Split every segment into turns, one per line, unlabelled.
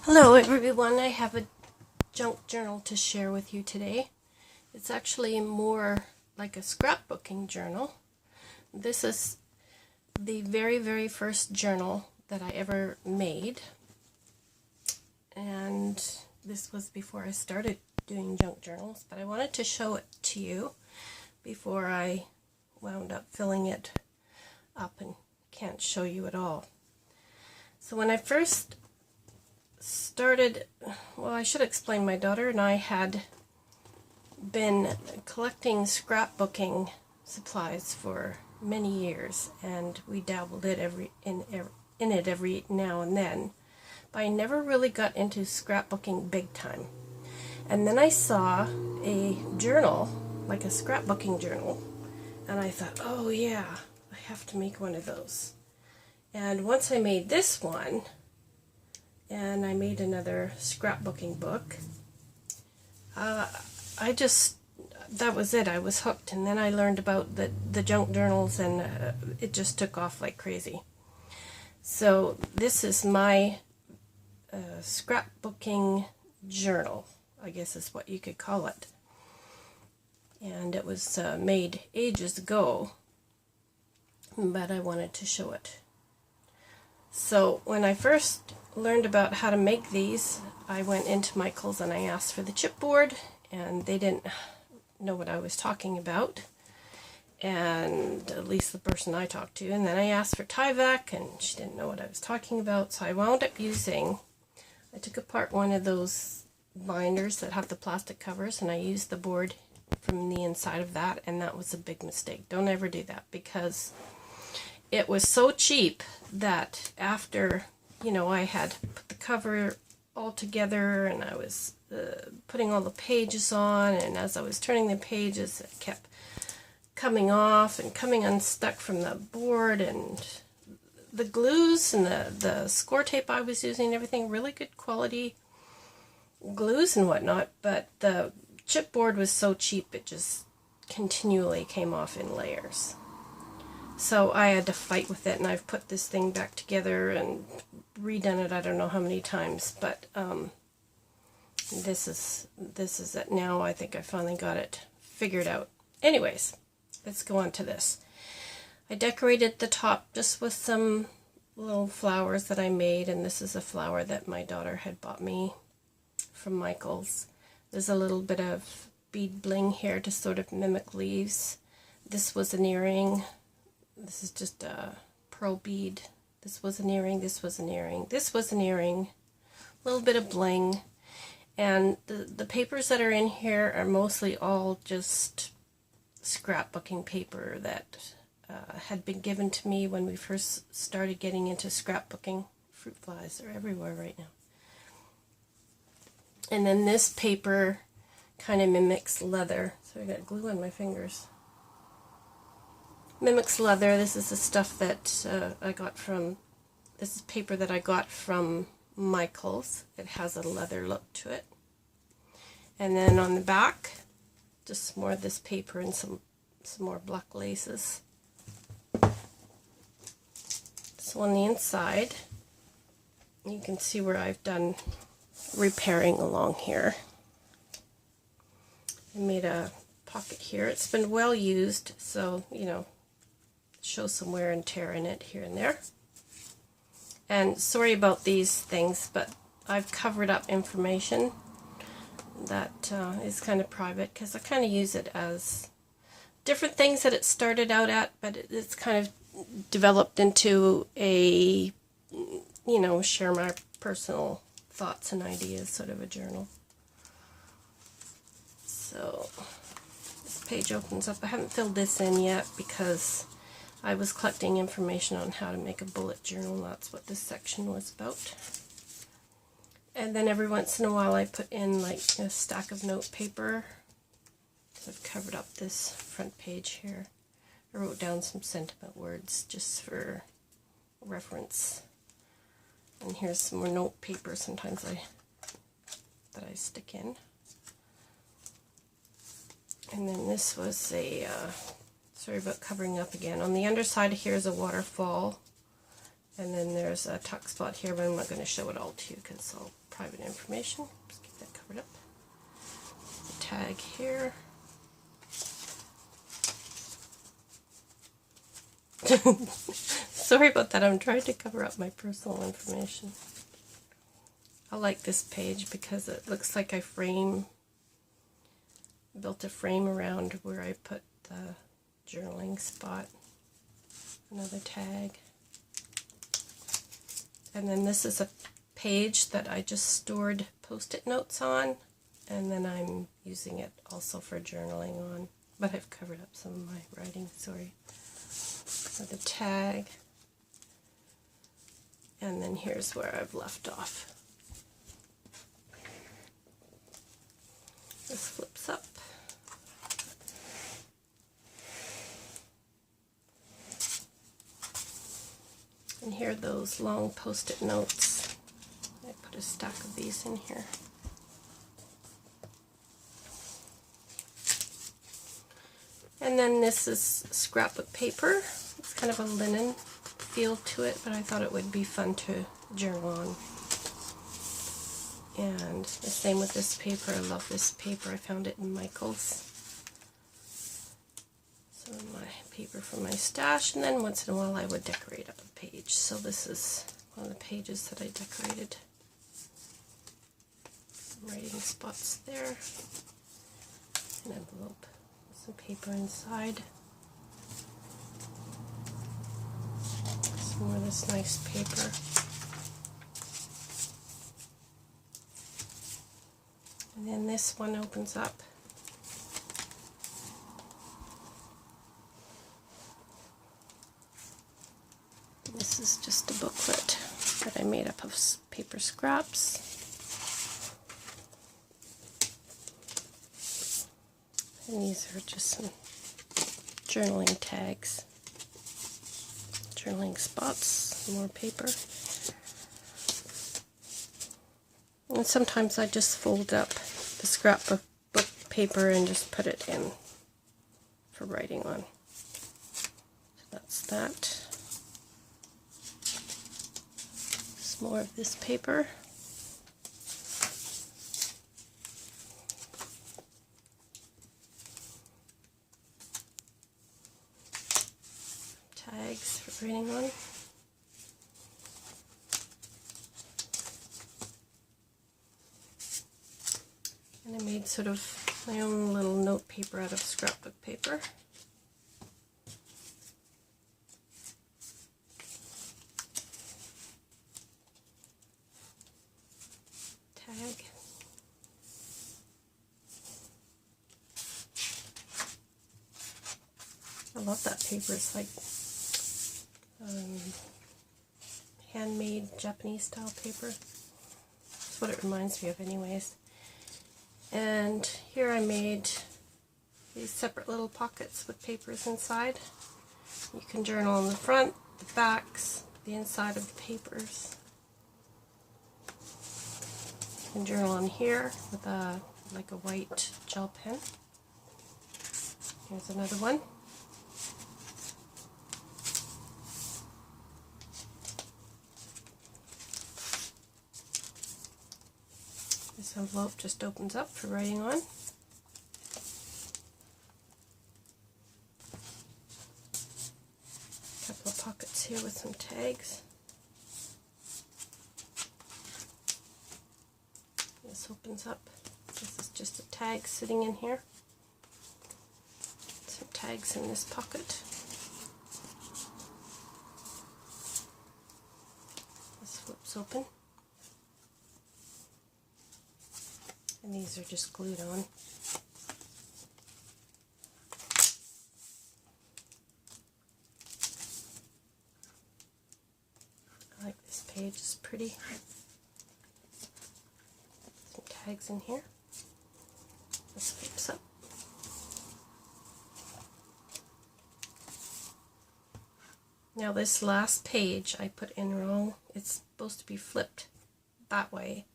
Hello everyone, I have a junk journal to share with you today. It's actually more like a scrapbooking journal. This is the very first journal that I ever made, and this was before I started doing junk journals, but I wanted to show it to you before I wound up filling it up and can't show you at all. So when I first started, well, I should explain, my daughter and I had been collecting scrapbooking supplies for many years, and we dabbled in it every now and then, but I never really got into scrapbooking big time. And then I saw a journal, like a scrapbooking journal, and I thought, oh yeah, I have to make one of those. And once I made this one, and I made another scrapbooking book, that was it. I was hooked. And then I learned about the junk journals, and it just took off like crazy. So this is my scrapbooking journal, I guess is what you could call it. And it was made ages ago, but I wanted to show it. So when I first learned about how to make these, I went into Michael's and I asked for the chipboard, and they didn't know what I was talking about, and at least the person I talked to. And then I asked for Tyvek, and she didn't know what I was talking about, so I wound up I took apart one of those binders that have the plastic covers, and I used the board from the inside of that, and that was a big mistake. Don't ever do that, because it was so cheap that after, I had put the cover all together, and I was putting all the pages on, and as I was turning the pages, it kept coming off and coming unstuck from the board, and the glues and the score tape I was using, everything, really good quality glues and whatnot, but the chipboard was so cheap it just continually came off in layers. So I had to fight with it, and I've put this thing back together and redone it I don't know how many times, but this is it now. I think I finally got it figured out. Anyways, let's go on to this. I decorated the top just with some little flowers that I made, and this is a flower that my daughter had bought me from Michael's. There's a little bit of bead bling here to sort of mimic leaves. This was an earring. This is just a pearl bead. This was an earring, this was an earring, this was an earring, a little bit of bling. And the papers that are in here are mostly all just scrapbooking paper that had been given to me when we first started getting into scrapbooking. Fruit flies are everywhere right now. And then this paper kind of mimics leather. So I got glue on my fingers. Mimics leather. This is the stuff that this is paper that I got from Michael's. It has a leather look to it. And then on the back, just more of this paper and some more black laces. So on the inside, you can see where I've done repairing along here. I made a pocket here. It's been well used, so, show some wear and tear in it here and there. And sorry about these things, but I've covered up information that is kind of private, because I kind of use it as different things that it started out at, but it's kind of developed into a, share my personal thoughts and ideas sort of a journal. So this page opens up. I haven't filled this in yet because I was collecting information on how to make a bullet journal. That's what this section was about. And then every once in a while I put in like a stack of note paper. So I've covered up this front page here. I wrote down some sentiment words just for reference. And here's some more note paper sometimes that I stick in. And then this was a sorry about covering up again. On the underside here is a waterfall And then there's a tuck spot here, but I'm not going to show it all to you because it's all private information. Just keep that covered up. The tag here. Sorry about that, I'm trying to cover up my personal information. I like this page because it looks like I built a frame around where I put the journaling spot. Another tag. And then this is a page that I just stored post-it notes on, and then I'm using it also for journaling on. But I've covered up some of my writing, sorry. For the tag. And then here's where I've left off. This flips up. And here are those long post-it notes. I put a stack of these in here. And then this is scrapbook paper. It's kind of a linen feel to it, but I thought it would be fun to journal on. And the same with this paper. I love this paper. I found it in Michael's. Some of my paper from my stash, and then once in a while I would decorate up a page. So this is one of the pages that I decorated. Some writing spots there. An envelope with some paper inside. Some more of this nice paper. And then this one opens up. This is just a booklet that I made up of paper scraps. And these are just some journaling tags, journaling spots, some more paper. And sometimes I just fold up the scrapbook paper and just put it in for writing on. So that's that. Some more of this paper. Tags for writing on. And I made sort of my own little note paper out of scrapbook paper. Tag. I love that paper. It's like handmade Japanese style paper. That's what it reminds me of anyways. And here I made these separate little pockets with papers inside. You can journal on the front, the backs, the inside of the papers. You can journal on here with like a white gel pen. Here's another one. This envelope just opens up for writing on. A couple of pockets here with some tags. This opens up. This is just a tag sitting in here. Some tags in this pocket. This flips open. And these are just glued on. I like this page, it's pretty. Some tags in here. This flips up. Now this last page I put in wrong. It's supposed to be flipped that way,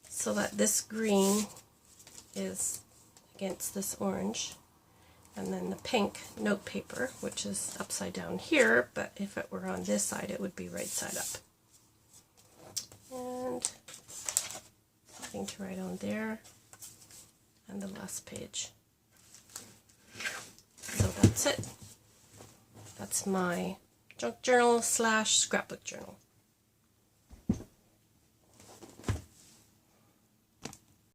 so that this green is against this orange, And then the pink note paper, which is upside down here, but if it were on this side, it would be right side up. And nothing to write on there. And the last page. So that's it. That's my junk journal / scrapbook journal.